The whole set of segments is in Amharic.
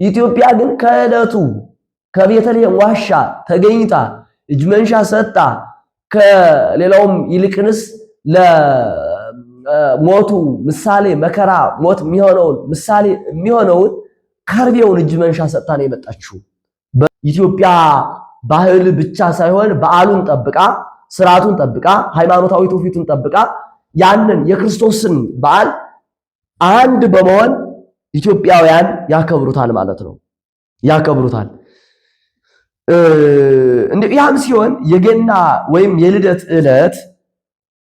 ኢትዮጵያ ግን ከዕለቱ ከቤተልሔም ዋሻ ተገኝታ እጅ መንሻ ሰጣ ከሌላውም ይልቅንስ ለሞቱ ምሳሌ መከራ ሞት የሚሆነውን ምሳሌ የሚሆነውን ከርቤውን እጅ መንሻ ሰጣ ነው የመጣችው። በኢትዮጵያ ባህል ብቻ ሳይሆን በዓሉን ጠብቃ ስርዓቱን ጠብቃ ሃይማኖታዊ ትውፊቱን ጠብቃ ያንን የክርስቶስን በዓል አንድ በመሆን ኢትዮጵያውያን ያከብሩታል ማለት ነው። ያከብሩታል። ያም ሲሆን የገና ወይም የልደት ዕለት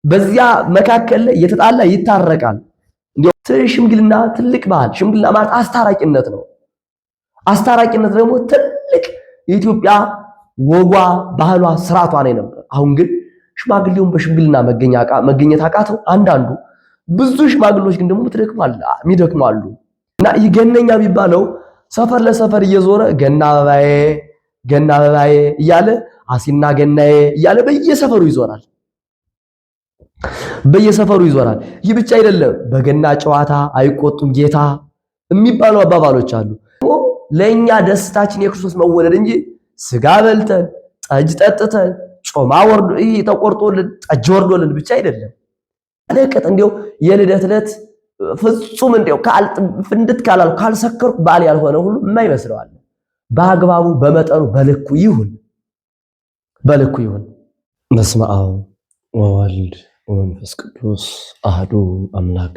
በዚያ መካከል ላይ የተጣላ ይታረቃል። እንዲያው ሽምግልና ትልቅ ባህል፣ ሽምግልና ማለት አስታራቂነት ነው። አስታራቂነት ደግሞ ትልቅ የኢትዮጵያ ወጓ፣ ባህሏ፣ ስርዓቷ ነው ነበር። አሁን ግን ሽማግሌውን በሽምግልና መገኘት አቃተው አንዳንዱ። ብዙ ሽማግሌዎች ግን ደግሞ የሚደክማሉ እና ይህ ገነኛ የሚባለው ሰፈር ለሰፈር እየዞረ ገና አበባዬ ገና አበባዬ እያለ አሲና ገናዬ እያለ በየሰፈሩ ይዞራል። ይህ ብቻ አይደለም። በገና ጨዋታ አይቆጡም ጌታ የሚባሉ አባባሎች አሉ። ለኛ ደስታችን የክርስቶስ መወለድ እንጂ ስጋ በልተን ጠጅ ጠጥተን ጮማ ተቆርጦልን ጠጅ ወርዶልን ብቻ አይደለም። ለቀጥ እንዲያው የልደት ዕለት ፍጹም እንዲያው ፍንድት ካላል ካልሰከርኩ በዓል ያልሆነ ሁሉ የማይመስለው አለ። በአግባቡ በመጠኑ በልኩ ይሁን። በስመ አብ ወወልድ ወመንፈስ ቅዱስ አሐዱ አምላክ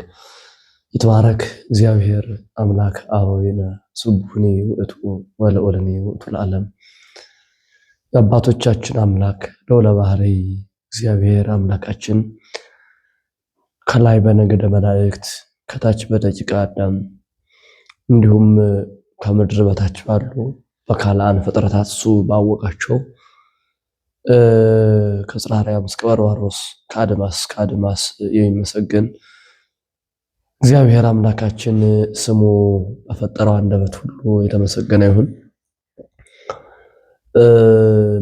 ይትባረክ እግዚአብሔር አምላክ አበዊነ ስቡሕኒ ውእቱ ወልዑልኒ ውእቱ ለዓለም። የአባቶቻችን አምላክ ልዑለ ባሕርይ እግዚአብሔር አምላካችን ከላይ በነገደ መላእክት ከታች በደቂቀ አዳም እንዲሁም ከምድር በታች ባሉ በካልአን ፍጥረታት እሱ ባወቃቸው ከጽርሐ አርያም እስከ በርባሮስ ከአድማስ እስከ አድማስ የሚመሰገን እግዚአብሔር አምላካችን ስሙ በፈጠረው አንደበት ሁሉ የተመሰገነ ይሁን።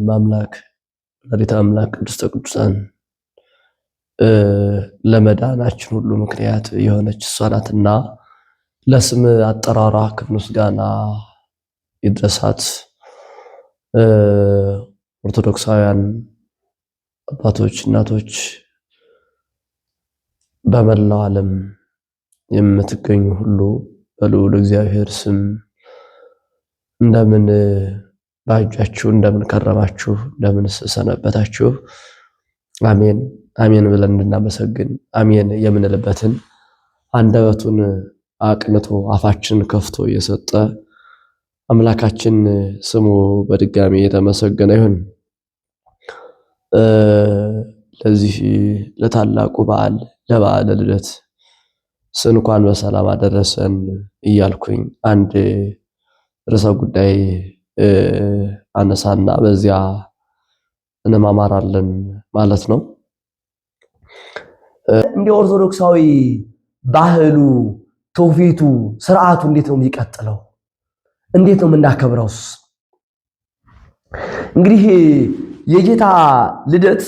ማምላክ ወላዲተ አምላክ ቅድስተ ቅዱሳን ለመዳናችን ሁሉ ምክንያት የሆነች እሷ ናትና ለስም አጠራሯ ክብር ምስጋና ይድረሳት። ኦርቶዶክሳውያን አባቶች፣ እናቶች በመላው ዓለም የምትገኙ ሁሉ በልዑል እግዚአብሔር ስም እንደምን ባጃችሁ፣ እንደምን ከረማችሁ፣ እንደምን ሰነበታችሁ? አሜን አሜን ብለን እንድናመሰግን አሜን የምንልበትን አንደበቱን አቅንቶ አፋችን ከፍቶ የሰጠ አምላካችን ስሙ በድጋሚ የተመሰገነ ይሁን። ለዚህ ለታላቁ በዓል ለበዓለ ልደት እንኳን በሰላም አደረሰን እያልኩኝ አንድ ርዕሰ ጉዳይ አነሳና በዚያ እንማማራለን ማለት ነው። እንደ ኦርቶዶክሳዊ ባህሉ፣ ትውፊቱ፣ ስርዓቱ እንዴት ነው የሚቀጥለው? እንዴት ነው የምናከብረውስ? እንግዲህ የጌታ ልደት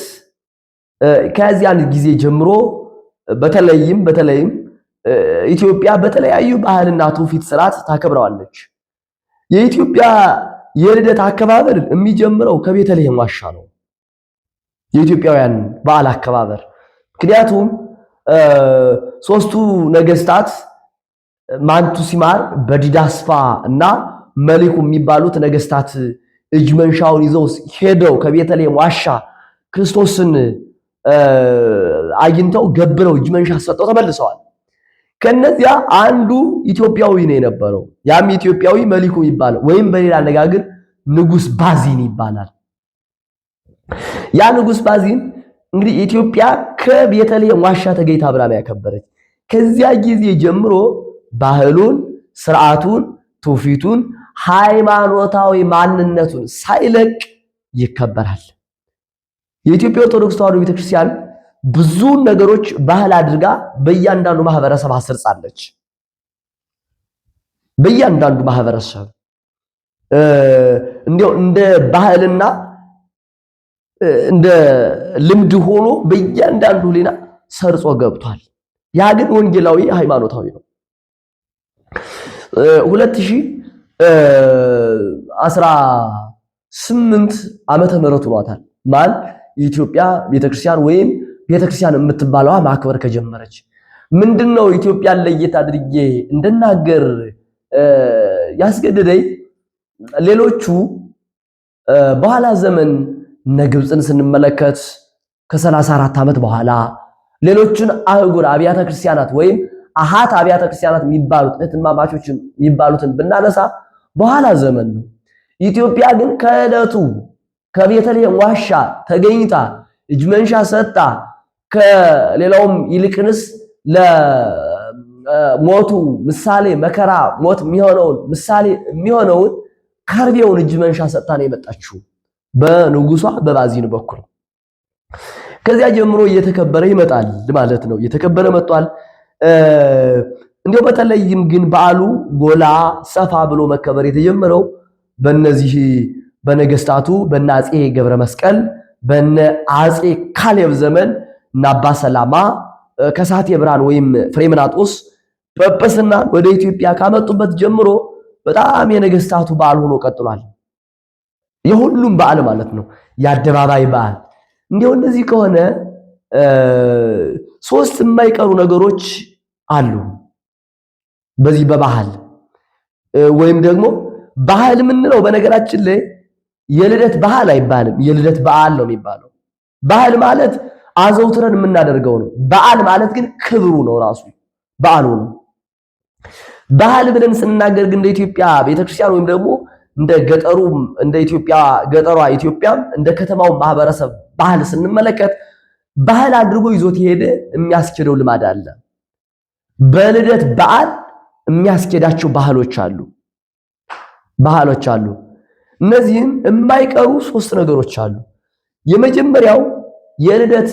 ከዚያን ጊዜ ጀምሮ በተለይም ኢትዮጵያ በተለያዩ ባህልና ትውፊት ስርዓት ታከብረዋለች። የኢትዮጵያ የልደት አከባበር የሚጀምረው ከቤተልሔም ዋሻ ነው። የኢትዮጵያውያን በዓል አከባበር ምክንያቱም ሶስቱ ነገስታት ማንቱሲማር፣ በዲዳስፋ እና መሊኩ የሚባሉት ነገስታት እጅ መንሻውን ይዘው ሄደው ከቤተልሔም ዋሻ ክርስቶስን አግኝተው ገብረው እጅ መንሻ ሰጠው ተመልሰዋል። ከነዚያ አንዱ ኢትዮጵያዊ ነው የነበረው። ያም ኢትዮጵያዊ መሊኩ ይባላል፣ ወይም በሌላ አነጋገር ንጉስ ባዚን ይባላል። ያ ንጉስ ባዚን እንግዲህ ኢትዮጵያ ከቤተልሔም ዋሻ ተገኝታ ብላ ነው ያከበረች። ከዚያ ጊዜ ጀምሮ ባህሉን፣ ስርዓቱን፣ ትውፊቱን፣ ሃይማኖታዊ ማንነቱን ሳይለቅ ይከበራል። የኢትዮጵያ ኦርቶዶክስ ተዋሕዶ ቤተክርስቲያን ብዙ ነገሮች ባህል አድርጋ በእያንዳንዱ ማህበረሰብ አሰርጻለች። በእያንዳንዱ ማህበረሰብ እንዲያው እንደ ባህልና እንደ ልምድ ሆኖ በእያንዳንዱ ሌላ ሰርጾ ገብቷል። ያ ግን ወንጌላዊ ሃይማኖታዊ ነው። 18 ዓመተ ምህረት ሆኗታል። ማን የኢትዮጵያ ቤተክርስቲያን ወይም ቤተክርስቲያን የምትባለዋ ማክበር ከጀመረች። ምንድነው ኢትዮጵያን ለየት አድርጌ እንድናገር ያስገደደኝ ሌሎቹ በኋላ ዘመን እነ ግብፅን ስንመለከት ከ34 ዓመት በኋላ ሌሎችን አህጉር አብያተ ክርስቲያናት ወይም አሃት አብያተ ክርስቲያናት የሚባሉት እህትማማቾች የሚባሉትን ብናነሳ በኋላ ዘመን ነው። ኢትዮጵያ ግን ከዕለቱ ከቤተልሔም ዋሻ ተገኝታ እጅ መንሻ ሰጣ ከሌላውም ይልቅንስ ለሞቱ ምሳሌ መከራ ሞት የሚሆነውን ምሳሌ የሚሆነውን ከርቤውን እጅ መንሻ ሰጣ ነው የመጣችው በንጉሷ በባዚን በኩል። ከዚያ ጀምሮ እየተከበረ ይመጣል ማለት ነው። እየተከበረ መጥቷል። እንዲያው በተለይም ግን በዓሉ ጎላ ሰፋ ብሎ መከበር የተጀመረው በእነዚህ በነገስታቱ በነ አፄ ገብረ መስቀል በነ አፄ ካሌብ ዘመን እና አባ ሰላማ ከሳቴ ብርሃን ወይም ፍሬምናጦስ ጵጵስና ወደ ኢትዮጵያ ካመጡበት ጀምሮ በጣም የነገስታቱ በዓል ሆኖ ቀጥሏል። የሁሉም በዓል ማለት ነው። የአደባባይ በዓል እንዲያው እንደዚህ ከሆነ ሶስት የማይቀሩ ነገሮች አሉ በዚህ በባህል ወይም ደግሞ ባህል የምንለው በነገራችን ላይ የልደት ባህል አይባልም፣ የልደት በዓል ነው የሚባለው። ባህል ማለት አዘውትረን የምናደርገው ነው። በዓል ማለት ግን ክብሩ ነው፣ ራሱ በዓሉ ነው። ባህል ብለን ስንናገር ግን እንደ ኢትዮጵያ ቤተክርስቲያን ወይም ደግሞ እንደ ገጠሩ እንደ ኢትዮጵያ ገጠሯ ኢትዮጵያም እንደ ከተማው ማህበረሰብ ባህል ስንመለከት ባህል አድርጎ ይዞት የሄደ የሚያስኬደው ልማድ አለ። በልደት በዓል የሚያስኬዳቸው ባህሎች አሉ። እነዚህም የማይቀሩ ሶስት ነገሮች አሉ። የመጀመሪያው የልደት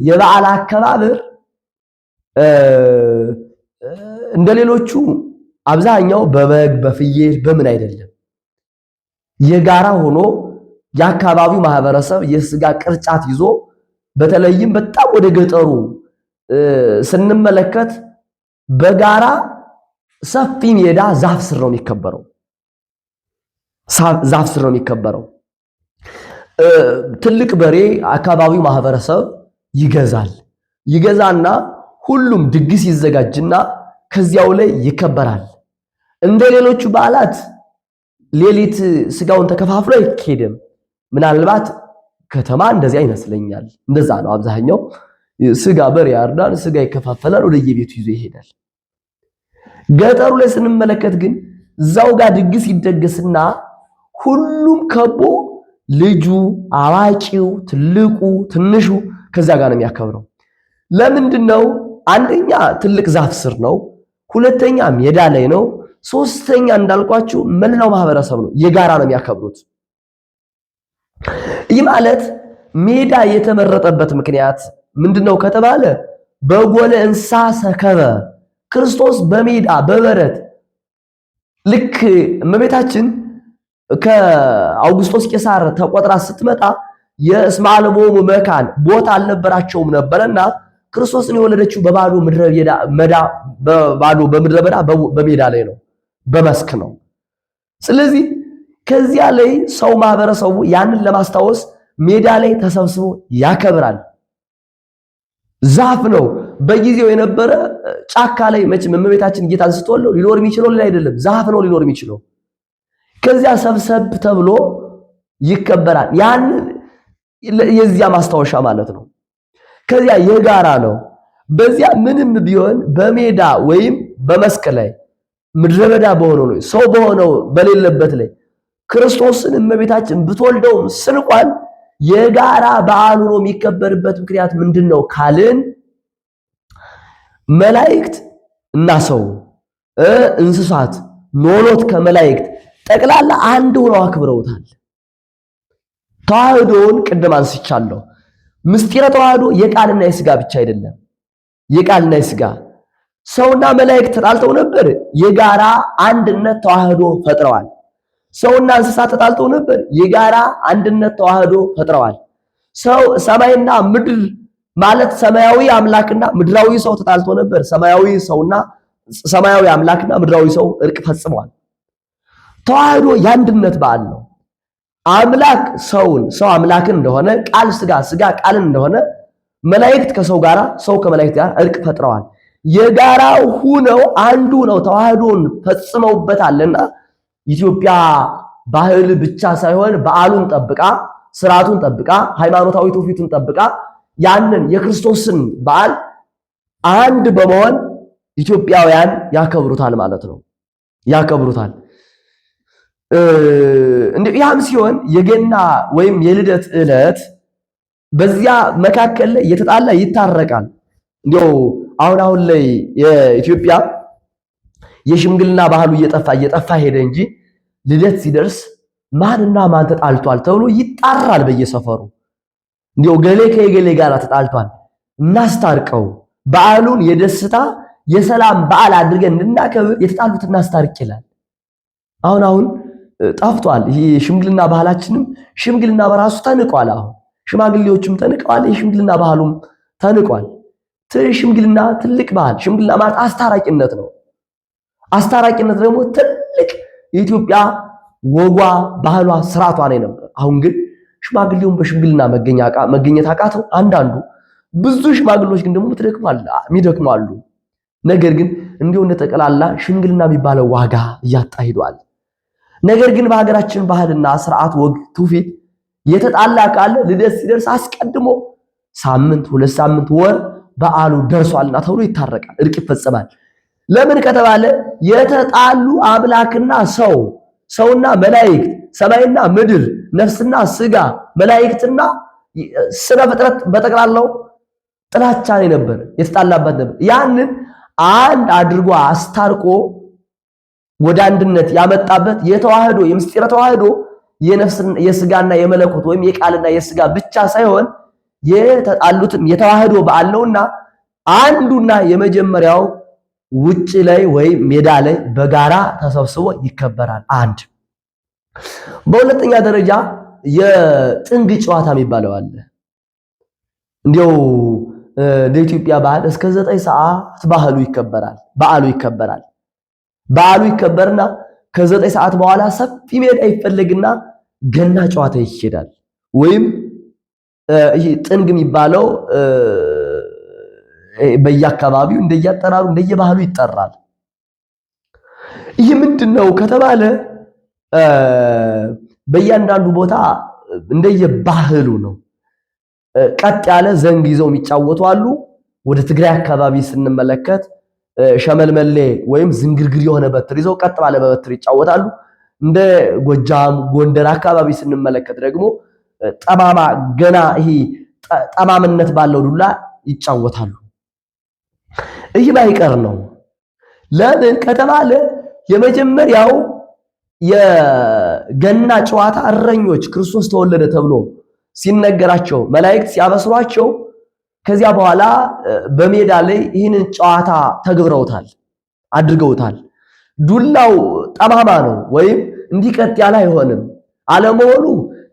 የበዓል አከባበር እንደሌሎቹ አብዛኛው በበግ በፍየል በምን አይደለም፣ የጋራ ሆኖ የአካባቢው ማህበረሰብ የስጋ ቅርጫት ይዞ በተለይም በጣም ወደ ገጠሩ ስንመለከት በጋራ ሰፊ ሜዳ ዛፍ ስር ነው የሚከበረው። ዛፍ ስር ነው የሚከበረው። ትልቅ በሬ አካባቢው ማህበረሰብ ይገዛና ሁሉም ድግስ ይዘጋጅና ከዚያው ላይ ይከበራል። እንደ ሌሎቹ በዓላት ሌሊት ስጋውን ተከፋፍሎ አይኬድም። ምናልባት ከተማ እንደዚያ ይመስለኛል፣ እንደዛ ነው። አብዛኛው ስጋ በሬ ያርዳል፣ ስጋ ይከፋፈላል፣ ወደየቤቱ ይዞ ይሄዳል። ገጠሩ ላይ ስንመለከት ግን እዛው ጋር ድግስ ይደገስና ሁሉም ከቦ ልጁ፣ አዋቂው፣ ትልቁ፣ ትንሹ ከዛ ጋር ነው የሚያከብረው። ለምንድነው? አንደኛ ትልቅ ዛፍ ስር ነው፣ ሁለተኛ ሜዳ ላይ ነው፣ ሶስተኛ እንዳልኳችሁ መላው ማህበረሰብ ነው፣ የጋራ ነው የሚያከብሩት። ይህ ማለት ሜዳ የተመረጠበት ምክንያት ምንድነው ከተባለ በጎለ እንስሳ ሰከበ ክርስቶስ በሜዳ በበረት ልክ እመቤታችን ከአውግስጦስ ቄሳር ተቆጥራ ስትመጣ የእስመ አልቦሙ መካን ቦታ አልነበራቸውም ነበርና ክርስቶስን የወለደችው በባዶ ምድረ በዳ በሜዳ ላይ ነው፣ በመስክ ነው። ስለዚህ ከዚያ ላይ ሰው ማህበረሰቡ ያንን ለማስታወስ ሜዳ ላይ ተሰብስቦ ያከብራል። ዛፍ ነው በጊዜው የነበረ ጫካ ላይ መቼም እመቤታችን ጌታን ስትወልደው ሊኖር የሚችለው ሌላ አይደለም፣ ዛፍ ነው ሊኖር የሚችለው። ከዚያ ሰብሰብ ተብሎ ይከበራል። ያን የዚያ ማስታወሻ ማለት ነው። ከዚያ የጋራ ነው። በዚያ ምንም ቢሆን በሜዳ ወይም በመስክ ላይ ምድረ በዳ በሆነው ላይ ሰው በሆነው በሌለበት ላይ ክርስቶስን እመቤታችን ብትወልደውም ስንኳን የጋራ በዓል ሆኖ የሚከበርበት ምክንያት ምንድነው ካልን መላእክት እና ሰው እንስሳት ኖሎት ከመላእክት ጠቅላላ አንድ ሆነው አክብረውታል። ተዋህዶን ቅድም አንስቻለሁ። ምስጢረ ተዋህዶ የቃልና የሥጋ ብቻ አይደለም። የቃልና የሥጋ ሰውና መላእክት ተጣልተው ነበር፣ የጋራ አንድነት ተዋህዶ ፈጥረዋል። ሰውና እንስሳት ተጣልተው ነበር፣ የጋራ አንድነት ተዋህዶ ፈጥረዋል። ሰው ሰማይና ምድር ማለት ሰማያዊ አምላክና ምድራዊ ሰው ተጣልተው ነበር፣ ሰማያዊ አምላክና ምድራዊ ሰው እርቅ ፈጽመዋል። ተዋህዶ የአንድነት በዓል ነው። አምላክ ሰውን፣ ሰው አምላክን እንደሆነ፣ ቃል ሥጋ፣ ሥጋ ቃልን እንደሆነ መላእክት ከሰው ጋር፣ ሰው ከመላእክት ጋር እርቅ ፈጥረዋል። የጋራ ሁነው አንዱ ነው ተዋህዶን ፈጽመውበታልና ኢትዮጵያ ባህል ብቻ ሳይሆን በዓሉን ጠብቃ፣ ስርዓቱን ጠብቃ፣ ሃይማኖታዊ ትውፊቱን ጠብቃ ያንን የክርስቶስን በዓል አንድ በመሆን ኢትዮጵያውያን ያከብሩታል ማለት ነው። ያከብሩታል። ያም ሲሆን የገና ወይም የልደት ዕለት በዚያ መካከል ላይ የተጣላ ይታረቃል። እንዲያው አሁን ላይ የኢትዮጵያ የሽምግልና ባህሉ እየጠፋ ሄደ እንጂ ልደት ሲደርስ ማንና ማን ተጣልቷል ተብሎ ይጣራል በየሰፈሩ። እንዲያው ገሌ ከገሌ ጋር ተጣልቷል እናስታርቀው፣ በዓሉን የደስታ የሰላም በዓል አድርገን እንድናከብር የተጣሉት እናስታርቅ ይላል። አሁን ጠፍቷል። ይሄ ሽምግልና ባህላችንም ሽምግልና በራሱ ተንቋል። አሁን ሽማግሌዎችም ተንቀዋል፣ የሽምግልና ባህሉም ተንቋል። ሽምግልና ትልቅ ባህል፣ ሽምግልና ማለት አስታራቂነት ነው። አስታራቂነት ደግሞ ትልቅ የኢትዮጵያ ወጓ፣ ባህሏ፣ ስርዓቷ ነው ነበር። አሁን ግን ሽማግሌውን በሽምግልና መገኘት አቃተው አንዳንዱ። ብዙ ሽማግሌዎች ግን ደግሞ የሚደክሙ አሉ። ነገር ግን እንዲሁ እንደጠቀላላ ሽምግልና የሚባለው ዋጋ እያጣ ሄዷል። ነገር ግን በሀገራችን ባህልና ስርዓት ወግ ትውፊት የተጣላ ቃል ልደት ሲደርስ አስቀድሞ ሳምንት፣ 2 ሳምንት፣ ወር በዓሉ ደርሷልና ተብሎ ይታረቃል፣ እርቅ ይፈጸማል። ለምን ከተባለ የተጣሉ አምላክና ሰውና መላእክት፣ ሰማይና ምድር፣ ነፍስና ስጋ፣ መላእክትና ስነ ፍጥረት በጠቅላላው ጥላቻ ነበር፣ የተጣላበት ነበር። ያንን አንድ አድርጎ አስታርቆ ወደ አንድነት ያመጣበት የተዋህዶ የምስጢረ ተዋህዶ የስጋና የመለኮት ወይም የቃልና የስጋ ብቻ ሳይሆን የተጣሉትም የተዋህዶ በዓል ነውና አንዱና የመጀመሪያው ውጭ ላይ ወይም ሜዳ ላይ በጋራ ተሰብስቦ ይከበራል። አንድ በሁለተኛ ደረጃ የጥንግ ጨዋታ የሚባለው አለ። እንዲያው ለኢትዮጵያ ባህል እስከ 9 ሰዓት በዓሉ ይከበራል። በዓሉ ይከበርና ከ9 ሰዓት በኋላ ሰፊ ሜዳ ይፈለግና ገና ጨዋታ ይሄዳል። ወይም ይሄ ጥንግ የሚባለው በየአካባቢው እንደየአጠራሩ እንደየባህሉ ይጠራል። ይህ ምንድነው ከተባለ በእያንዳንዱ ቦታ እንደየባህሉ ነው። ቀጥ ያለ ዘንግ ይዘው የሚጫወቱ አሉ። ወደ ትግራይ አካባቢ ስንመለከት ሸመልመሌ ወይም ዝንግርግር የሆነ በትር ይዘው ቀጥ ባለ በበትር ይጫወታሉ። እንደ ጎጃም፣ ጎንደር አካባቢ ስንመለከት ደግሞ ጠማማ ገና ይሄ ጠማምነት ባለው ዱላ ይጫወታሉ። ይህ ባይቀር ነው። ለምን ከተባለ የመጀመሪያው የገና ጨዋታ እረኞች ክርስቶስ ተወለደ ተብሎ ሲነገራቸው መላእክት ሲያበስሯቸው ከዚያ በኋላ በሜዳ ላይ ይህንን ጨዋታ ተግብረውታል፣ አድርገውታል። ዱላው ጠማማ ነው ወይም እንዲቀጥ ያለ አይሆንም። አለመሆኑ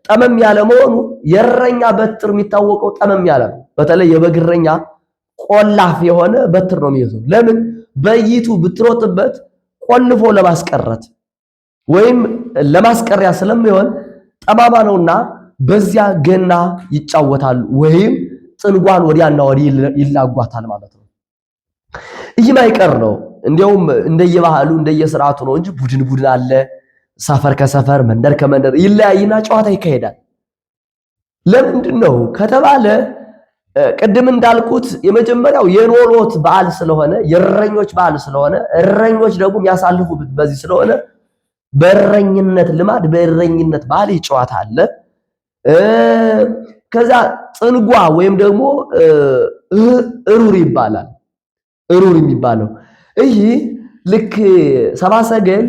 ጠመም ያለ መሆኑ የእረኛ በትር የሚታወቀው ጠመም ያለ ነው። በተለይ የበግረኛ ቆላፍ የሆነ በትር ነው የሚይዘው። ለምን በይቱ ብትሮጥበት ቆልፎ ለማስቀረት ወይም ለማስቀሪያ ስለሚሆን ጠማማ ነውና በዚያ ገና ይጫወታሉ ወይም ጥንጓን ወዲያና ወዲህ ይላጓታል ማለት ነው። ይህ ማይቀር ነው። እንዲያውም እንደየባህሉ እንደየስርዓቱ ነው እንጂ ቡድን አለ። ሰፈር ከሰፈር መንደር ከመንደር ይለያይና ጨዋታ ይካሄዳል። ለምንድን ነው ከተባለ ቅድም እንዳልኩት የመጀመሪያው የኖሎት በዓል ስለሆነ የእረኞች በዓል ስለሆነ እረኞች ደግሞ የሚያሳልፉት በዚህ ስለሆነ በእረኝነት ልማድ በእረኝነት ባህል ጨዋታ አለ። ከዛ ጥንጓ ወይም ደግሞ እሩር ይባላል። እሩር የሚባለው ይህ ልክ ሰብአ ሰገል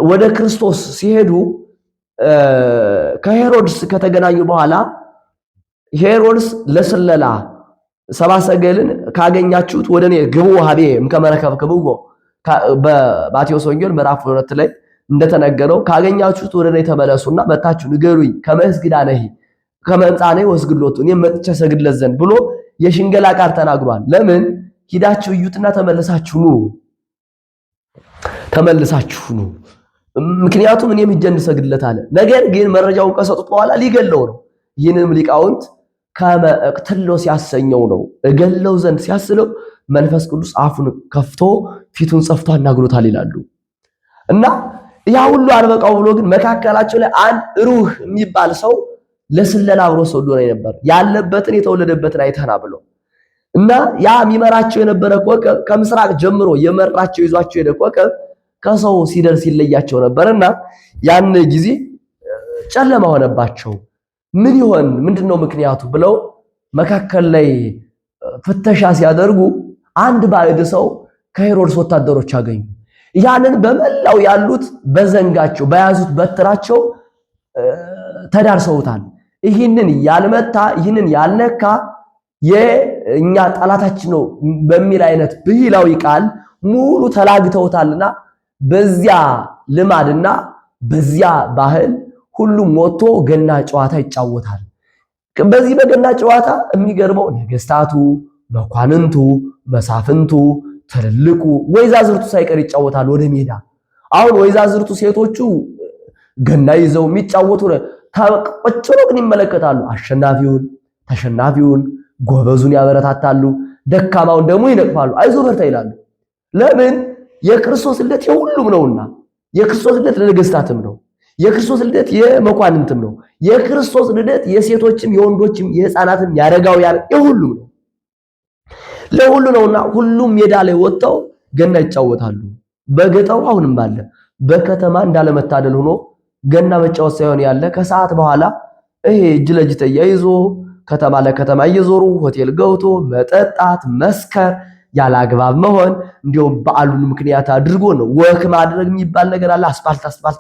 ወደ ክርስቶስ ሲሄዱ ከሄሮድስ ከተገናኙ በኋላ ሄሮድስ ለስለላ ሰብአ ሰገልን ካገኛችሁት ወደኔ ግቡ ሀቤ እምከመረከብክብዎ በማቴዎስ ወንጌል ምዕራፍ 2 ላይ እንደተነገረው ካገኛችሁት ወደኔ ተመለሱና መጣችሁ ንገሩኝ ከመስግዳ ነህ ከመንጻኔ ወስግሎቱ እኔ መጥቼ ሰግድለት ዘንድ ብሎ የሽንገላ ቃል ተናግሯል። ለምን ሂዳችሁ እዩትና ተመልሳችሁ ኑ ምክንያቱም እኔም ሂጄ እንሰግድለት አለ። ነገር ግን መረጃውን ከሰጡት በኋላ ሊገለው ነው። ይህንንም ሊቃውንት ከመቅትሎ ሲያሰኘው ነው እገለው ዘንድ ሲያስለው መንፈስ ቅዱስ አፉን ከፍቶ ፊቱን ጸፍቶ አናግሮታል ይላሉ። እና ያ ሁሉ አልበቃው ብሎ ግን መካከላቸው ላይ አንድ ሩህ የሚባል ሰው ለስለላ አብሮ ሰው ዶነ ነበር ያለበትን የተወለደበትን አይተና ብሎ እና ያ የሚመራቸው የነበረ ኮከብ ከምስራቅ ጀምሮ የመራቸው ይዟቸው የሄደ ኮከብ ከሰው ሲደርስ ይለያቸው ነበርና ያን ጊዜ ጨለማ ሆነባቸው። ምን ይሆን ምንድነው ምክንያቱ ብለው መካከል ላይ ፍተሻ ሲያደርጉ አንድ ባዕድ ሰው ከሄሮድስ ወታደሮች አገኙ። ያንን በመላው ያሉት በዘንጋቸው በያዙት በትራቸው ተዳርሰውታል። ይህንን ያልመታ ይህንን ያልነካ የኛ ጠላታችን ነው በሚል አይነት ብሂላዊ ቃል ሙሉ ተላግተውታልና በዚያ ልማድና በዚያ ባህል ሁሉም ወጥቶ ገና ጨዋታ ይጫወታል። በዚህ በገና ጨዋታ የሚገርመው ነገስታቱ፣ መኳንንቱ፣ መሳፍንቱ፣ ትልልቁ ወይዛዝርቱ ሳይቀር ይጫወታሉ ወደ ሜዳ። አሁን ወይዛዝርቱ ሴቶቹ ገና ይዘው የሚጫወቱ ቁጭ ብለው ግን ይመለከታሉ። አሸናፊውን ተሸናፊውን ጎበዙን ያበረታታሉ፣ ደካማውን ደግሞ ይነቅፋሉ፣ አይዞ በርታ ይላሉ። ለምን? የክርስቶስ ልደት የሁሉም ነውና። የክርስቶስ ልደት ለነገስታትም ነው። የክርስቶስ ልደት የመኳንንትም ነው። የክርስቶስ ልደት የሴቶችም የወንዶችም የህፃናትም ያረጋውያን የሁሉም ነው። ለሁሉ ነውና ሁሉም ሜዳ ላይ ወጥተው ገና ይጫወታሉ። በገጠሩ አሁንም ባለ በከተማ እንዳለመታደል ሆኖ ገና መጫወት ሳይሆን ያለ ከሰዓት በኋላ ይሄ እጅ ለእጅ ተያይዞ ከተማ ለከተማ እየዞሩ ሆቴል ገብቶ መጠጣት፣ መስከር፣ ያለ አግባብ መሆን እንዲሁም በዓሉን ምክንያት አድርጎ ነው ወክ ማድረግ የሚባል ነገር አለ። አስፋልት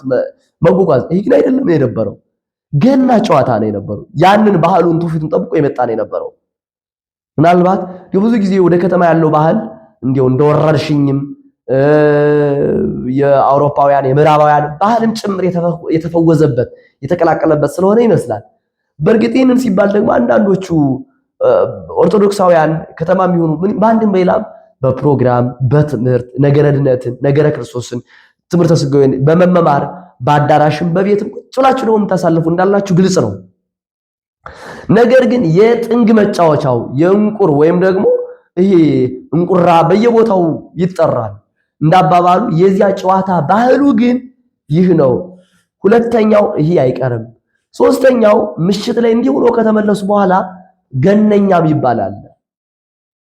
መጓጓዝ። ይሄ ግን አይደለም የነበረው፣ ገና ጨዋታ ነው የነበረው። ያንን ባህሉን ትውፊቱን ጠብቆ የመጣ ነው የነበረው። ምናልባት ብዙ ጊዜ ወደ ከተማ ያለው ባህል እንዲያው እንደወረርሽኝም የአውሮፓውያን የምዕራባውያን ባህልም ጭምር የተፈወዘበት የተቀላቀለበት ስለሆነ ይመስላል። በእርግጥ ይህንን ሲባል ደግሞ አንዳንዶቹ ኦርቶዶክሳውያን ከተማ የሚሆኑ በአንድም በሌላም በፕሮግራም በትምህርት ነገረ ድነትን ነገረ ክርስቶስን ትምህርተ ሥጋዌን በመመማር በአዳራሽም በቤትም ቁጭ ብላችሁ ደግሞ የምታሳልፉ እንዳላችሁ ግልጽ ነው። ነገር ግን የጥንግ መጫወቻው የእንቁር ወይም ደግሞ ይሄ እንቁራ በየቦታው ይጠራል እንዳባባሉ የዚያ ጨዋታ ባህሉ ግን ይህ ነው። ሁለተኛው ይሄ አይቀርም። ሶስተኛው ምሽት ላይ እንዲህ ብሎ ከተመለሱ በኋላ ገነኛ ይባላል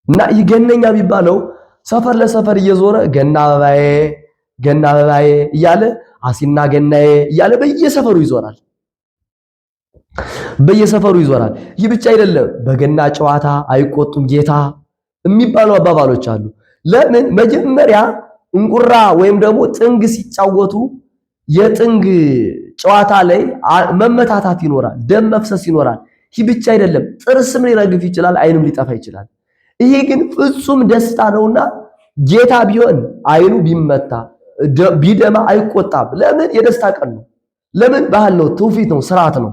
እና ይህ ገነኛ የሚባለው ሰፈር ለሰፈር እየዞረ ገና አበባዬ እያለ አሲና ገናዬ እያለ በየሰፈሩ ይዞራል። ይህ ብቻ አይደለም። በገና ጨዋታ አይቆጡም ጌታ የሚባሉ አባባሎች አሉ። ለምን? መጀመሪያ እንቁራ ወይም ደግሞ ጥንግ ሲጫወቱ የጥንግ ጨዋታ ላይ መመታታት ይኖራል፣ ደም መፍሰስ ይኖራል። ይህ ብቻ አይደለም። ጥርስም ሊረግፍ ይችላል፣ አይንም ሊጠፋ ይችላል። ይሄ ግን ፍጹም ደስታ ነውና ጌታ ቢሆን አይኑ ቢመታ ቢደማ አይቆጣም። ለምን? የደስታ ቀን ነው። ለምን? ባህል ነው፣ ትውፊት ነው፣ ስርዓት ነው።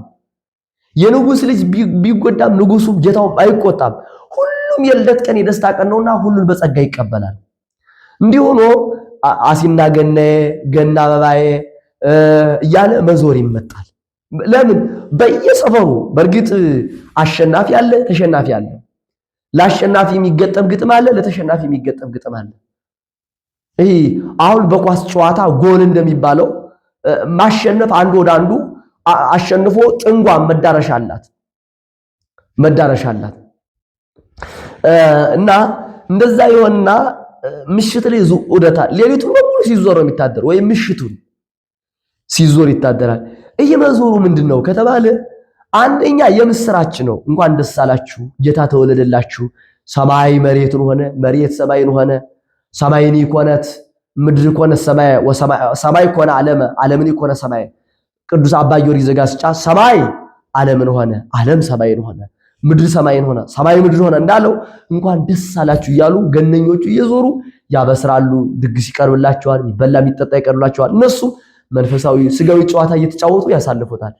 የንጉስ ልጅ ቢጎዳም ንጉሱ ጌታውም አይቆጣም። ሁሉም የልደት ቀን የደስታ ቀን ነውና ሁሉን በጸጋ ይቀበላል። እንዲህ ሆኖ አሲና ገናዬ ገና አበባዬ እያለ መዞር ይመጣል። ለምን? በየሰፈሩ በእርግጥ አሸናፊ አለ፣ ተሸናፊ አለ። ለአሸናፊ የሚገጠም ግጥም አለ፣ ለተሸናፊ የሚገጠም ግጥም አለ። ይሄ አሁን በኳስ ጨዋታ ጎል እንደሚባለው ማሸነፍ አንዱ ወደ አንዱ አሸንፎ ጥንጓን መዳረሻ አላት እና እንደዛ ይሆንና ምሽት ላይ ዑደታ ሌሊቱን በሙሉ ሲዞር ነው የሚታደር፣ ወይም ምሽቱን ሲዞር ይታደራል። ይህ መዞሩ ምንድነው ከተባለ አንደኛ የምስራች ነው። እንኳን ደስ አላችሁ ጌታ ተወለደላችሁ፣ ሰማይ መሬትን ሆነ፣ መሬት ሰማይን ሆነ፣ ሰማይን ኮነት ምድር ኮነ ሰማይ ወሰማይ ኮነ ዓለም ዓለምን ኮነ ሰማይ። ቅዱስ አባ ጊዮርጊስ ዘጋስጫ ሰማይ ዓለምን ሆነ፣ ዓለም ሰማይን ሆነ፣ ምድር ሰማይን ሆነ፣ ሰማይ ምድር ሆነ እንዳለው እንኳን ደስ አላችሁ እያሉ ገነኞቹ እየዞሩ ያበስራሉ። ድግስ ይቀርብላቸዋል፣ የሚበላ የሚጠጣ ይቀርብላቸዋል። እነሱ መንፈሳዊ ስጋዊ ጨዋታ እየተጫወቱ ያሳልፉታል።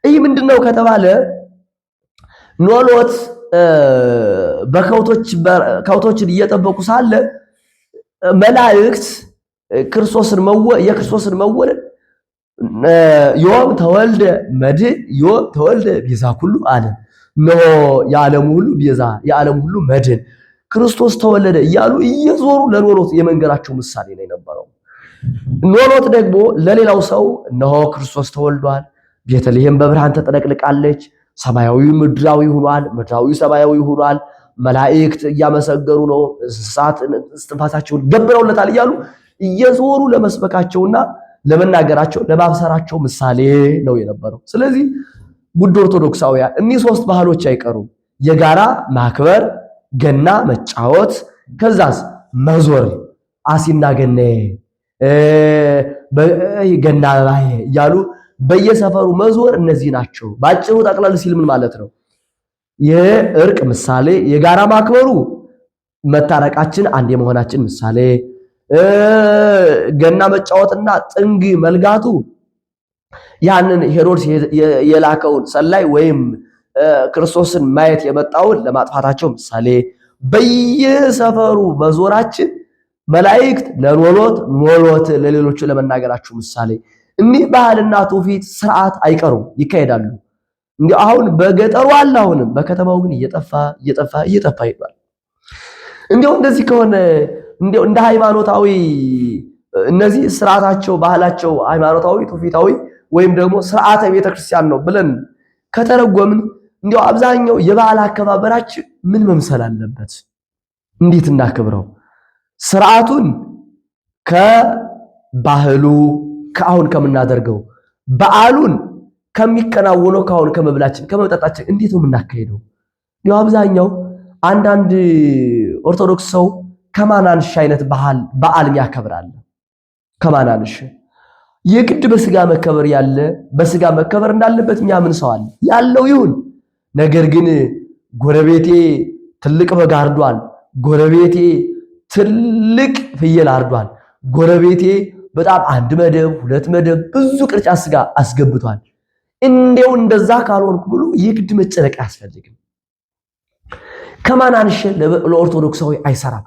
ይህ ምንድነው ከተባለ ኖሎት ከብቶችን እየጠበቁ ሳለ መላእክት የክርስቶስን መወለድ ዮም ተወልደ መድኅን ዮም ተወልደ ቤዛ ኩሉ ዓለም ነው የዓለሙ ሁሉ ቤዛ የዓለሙ ሁሉ መድኅን ክርስቶስ ተወለደ እያሉ እየዞሩ ለኖሎት የመንገራቸው ምሳሌ ነው የነበረው። ኖሎት ደግሞ ለሌላው ሰው እነሆ ክርስቶስ ተወልዷል፣ ቤተልሔም በብርሃን ተጠለቅልቃለች፣ ሰማያዊ ምድራዊ ሆኗል፣ ምድራዊ ሰማያዊ ሆኗል፣ መላእክት እያመሰገኑ ነው፣ እንስሳት እስትንፋሳቸውን ገብረውለታል እያሉ እየዞሩ ለመስበካቸውና ለመናገራቸው ለማብሰራቸው ምሳሌ ነው የነበረው። ስለዚህ ውድ ኦርቶዶክሳውያን እኒህ ሶስት ባህሎች አይቀሩም። የጋራ ማክበር፣ ገና መጫወት፣ ከዛስ መዞር፣ አሲና ገነ ገና ባይ እያሉ በየሰፈሩ መዞር እነዚህ ናቸው። ባጭሩ ጠቅለል ሲል ምን ማለት ነው? የእርቅ ምሳሌ፣ የጋራ ማክበሩ መታረቃችን አንድ የመሆናችን ምሳሌ፣ ገና መጫወትና ጥንግ መልጋቱ ያንን ሄሮድስ የላከውን ሰላይ ወይም ክርስቶስን ማየት የመጣውን ለማጥፋታቸው ምሳሌ፣ በየሰፈሩ መዞራችን መላእክት ለኖሎት ኖሎት ለሌሎቹ ለመናገራቸው ምሳሌ። እኒህ ባህልና ትውፊት ስርዓት አይቀሩም፣ ይካሄዳሉ። እንዴ አሁን በገጠሩ አለ፣ አሁንም በከተማው ግን እየጠፋ ይባል። እንዴው እንደዚህ ከሆነ እንዴው እንደ ሃይማኖታዊ እነዚህ ስርዓታቸው ባህላቸው ሃይማኖታዊ ትውፊታዊ ወይም ደግሞ ስርዓተ ቤተክርስቲያን ነው ብለን ከተረጎምን እንዴው አብዛኛው የበዓል አከባበራችን ምን መምሰል አለበት? እንዴት እናክብረው? ስርዓቱን ከባህሉ ከአሁን ከምናደርገው በዓሉን ከሚከናወነው ከአሁን ከመብላችን ከመጠጣችን እንዴት ነው የምናካሄደው? እንዴው አብዛኛው አንዳንድ ኦርቶዶክስ ሰው ከማናንሽ አይነት በዓል ያከብራል። ከማናንሽ የግድ በስጋ መከበር ያለ በስጋ መከበር እንዳለበት የሚያምን ሰው አለ። ያለው ይሁን፣ ነገር ግን ጎረቤቴ ትልቅ በግ አርዷል፣ ጎረቤቴ ትልቅ ፍየል አርዷል፣ ጎረቤቴ በጣም አንድ መደብ ሁለት መደብ ብዙ ቅርጫት ስጋ አስገብቷል፣ እንዴው እንደዛ ካልሆንኩ ብሎ የግድ መጨነቅ አያስፈልግም። ከማናንሽ ለኦርቶዶክሳዊ አይሰራም።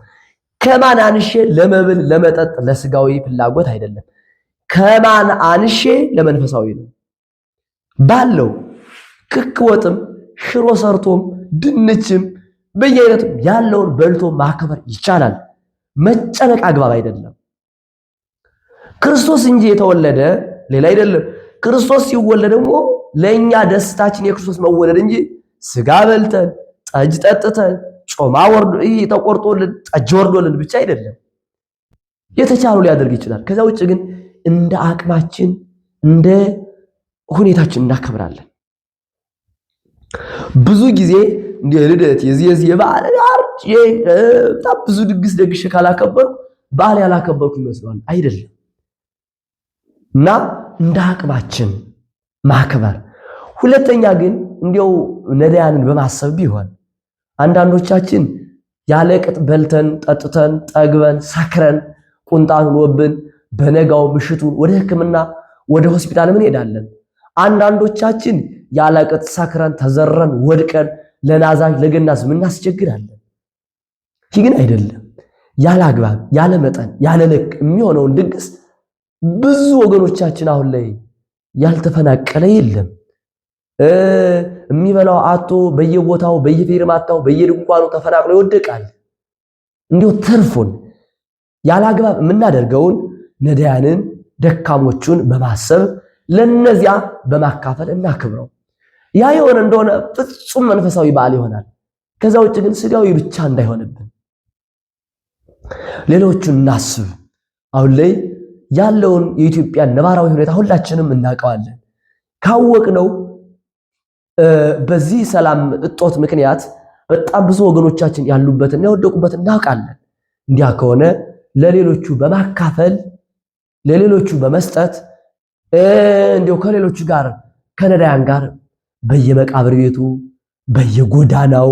ከማናንሽ ለመብል ለመጠጥ ለስጋዊ ፍላጎት አይደለም። ከማናንሽ ለመንፈሳዊ ነው። ባለው ክክ ወጥም ሽሮ ሰርቶም ድንችም በየአይነቱም ያለውን በልቶ ማክበር ይቻላል። መጨነቅ አግባብ አይደለም። ክርስቶስ እንጂ የተወለደ ሌላ አይደለም። ክርስቶስ ሲወለድ ደግሞ ለኛ ደስታችን የክርስቶስ መወለድ እንጂ ስጋ በልተን ጠጅ ጠጥተን ጮማ ወርዶ ተቆርጦልን ጠጅ ወርዶልን ብቻ አይደለም። የተቻለው ሊያደርግ ይችላል። ከዛ ውጭ ግን እንደ አቅማችን እንደ ሁኔታችን እናከብራለን። ብዙ ጊዜ እንደ ልደት የዚህ የበዓል በጣም ብዙ ድግስ ደግሼ ካላከበርኩ በዓል ያላከበርኩ ይመስላል። አይደለም። እና እንደ አቅማችን ማክበር። ሁለተኛ ግን እንዲያው ነዳያንን በማሰብ ቢሆን አንዳንዶቻችን ያለ ቅጥ በልተን ጠጥተን ጠግበን ሰክረን ቁንጣን ወብን በነጋው ምሽቱን ወደ ሕክምና ወደ ሆስፒታል ምን ሄዳለን። አንዳንዶቻችን ያለ ቅጥ ሰክረን ተዘረን ወድቀን ለናዛዥ ለገናዝ ምን እናስቸግራለን። ይህ ግን አይደለም። ያለ አግባብ ያለ መጠን ያለ ልክ የሚሆነውን ድግስ ብዙ ወገኖቻችን አሁን ላይ ያልተፈናቀለ የለም። የሚበላው አቶ በየቦታው በየፌርማታው በየድንኳኑ ተፈናቅሎ ይወደቃል። እንዲሁ ትርፉን ያላግባብ የምናደርገውን ነዳያንን ደካሞቹን በማሰብ ለነዚያ በማካፈል እናክብረው። ያ የሆነ እንደሆነ ፍጹም መንፈሳዊ በዓል ይሆናል። ከዛ ውጭ ግን ስጋዊ ብቻ እንዳይሆንብን ሌሎቹን እናስብ። አሁን ላይ ያለውን የኢትዮጵያ ነባራዊ ሁኔታ ሁላችንም እናውቀዋለን። ካወቅነው በዚህ ሰላም እጦት ምክንያት በጣም ብዙ ወገኖቻችን ያሉበትና ያወደቁበት እናውቃለን። እንዲያ ከሆነ ለሌሎቹ በማካፈል ለሌሎቹ በመስጠት እንዲያው ከሌሎቹ ጋር ከነዳያን ጋር በየመቃብር ቤቱ በየጎዳናው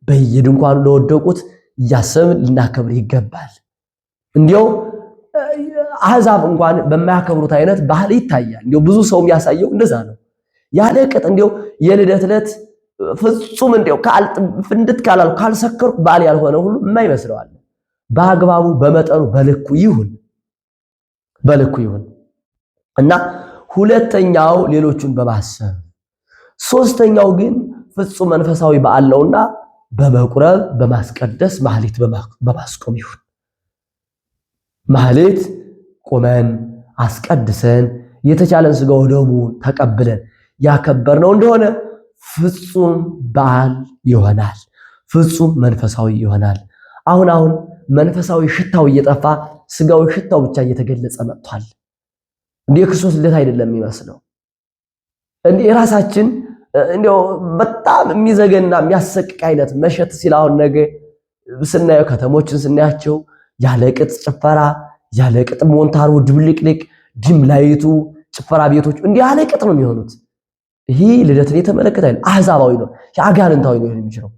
በየድንኳኑ ለወደቁት እያሰብን ልናከብር ይገባል። እንዲያው አሕዛብ እንኳን በማያከብሩት አይነት ባህል ይታያል። እንዲያው ብዙ ሰው የሚያሳየው እንደዛ ነው። ያለ ቅጥ እንዲያው የልደት ዕለት ፍጹም እንዲያው ፍንድት ካላል ካልሰከርኩ በዓል ያልሆነ ሁሉ የማይመስለዋል። በአግባቡ በመጠኑ በልኩ ይሁን እና ሁለተኛው ሌሎቹን በማሰብ ሶስተኛው ግን ፍጹም መንፈሳዊ በዓል ነውና በመቁረብ በማስቀደስ ማህሌት በማስቆም ይሁን። ማህሌት ቆመን አስቀድሰን የተቻለን ሥጋው ደሙን ተቀብለን ያከበርነው እንደሆነ ፍጹም በዓል ይሆናል። ፍጹም መንፈሳዊ ይሆናል። አሁን መንፈሳዊ ሽታው እየጠፋ ሥጋዊ ሽታው ብቻ እየተገለጸ መጥቷል። እንደ ክርስቶስ ልደት አይደለም የሚመስለው። እንደ ራሳችን እንደው በጣም የሚዘገና የሚያሰቅቅ አይነት መሸት ሲል አሁን ነገ ስናየው ከተሞችን ስናያቸው ያለቅጥ ጭፈራ፣ ያለቅጥ ሞንታሩ፣ ድብልቅልቅ ዲም ላይቱ ጭፈራ ቤቶች እንዲህ ያለቅጥ ነው የሚሆኑት። ይሄ ልደትን የተመለከተ አይደል፣ አሕዛባዊ ነው፣ አጋንንታዊ ሊሆን የሚችለው፣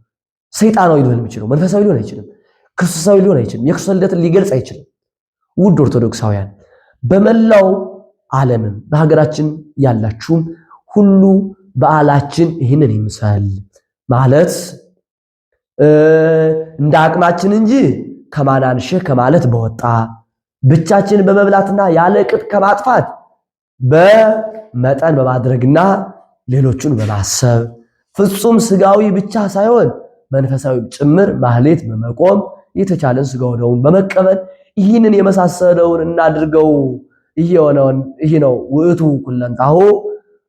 ሰይጣናዊ ሊሆን የሚችለው፣ መንፈሳዊ ሊሆን አይችልም፣ ክርስቶሳዊ ሊሆን አይችልም፣ የክርስቶስ ልደትን ሊገልጽ አይችልም። ውድ ኦርቶዶክሳውያን በመላው ዓለምም በሀገራችን ያላችሁም ሁሉ በዓላችን ይህንን ይምሰል ማለት እንደ አቅማችን እንጂ ከማናንሽ ከማለት በወጣ ብቻችን በመብላትና ያለ ቅጥ ከማጥፋት በመጠን በማድረግና ሌሎቹን በማሰብ ፍጹም ሥጋዊ ብቻ ሳይሆን መንፈሳዊ ጭምር ማህሌት በመቆም የተቻለን ሥጋው ደሙን በመቀበል ይህንን የመሳሰለውን እናድርገው። ይሄ ነው ውእቱ ኩለንታሁ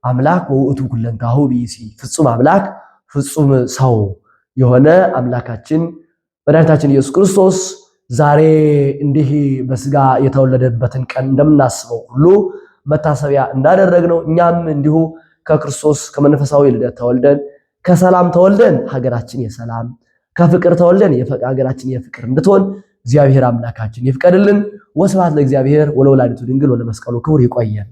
አምላክ ወውእቱ ኩለንታሁ ብእሲ፣ ፍጹም አምላክ ፍጹም ሰው የሆነ አምላካችን መድኃኒታችን ኢየሱስ ክርስቶስ ዛሬ እንዲህ በሥጋ የተወለደበትን ቀን እንደምናስበው ሁሉ መታሰቢያ እንዳደረግነው እኛም እንዲሁ ከክርስቶስ ከመንፈሳዊ ልደት ተወልደን ከሰላም ተወልደን ሀገራችን የሰላም ከፍቅር ተወልደን ሀገራችን የፍቅር እንድትሆን እግዚአብሔር አምላካችን ይፍቀድልን። ወስብሐት ለእግዚአብሔር ወለወላዲቱ ድንግል ወለመስቀሉ ክቡር። ይቆየን።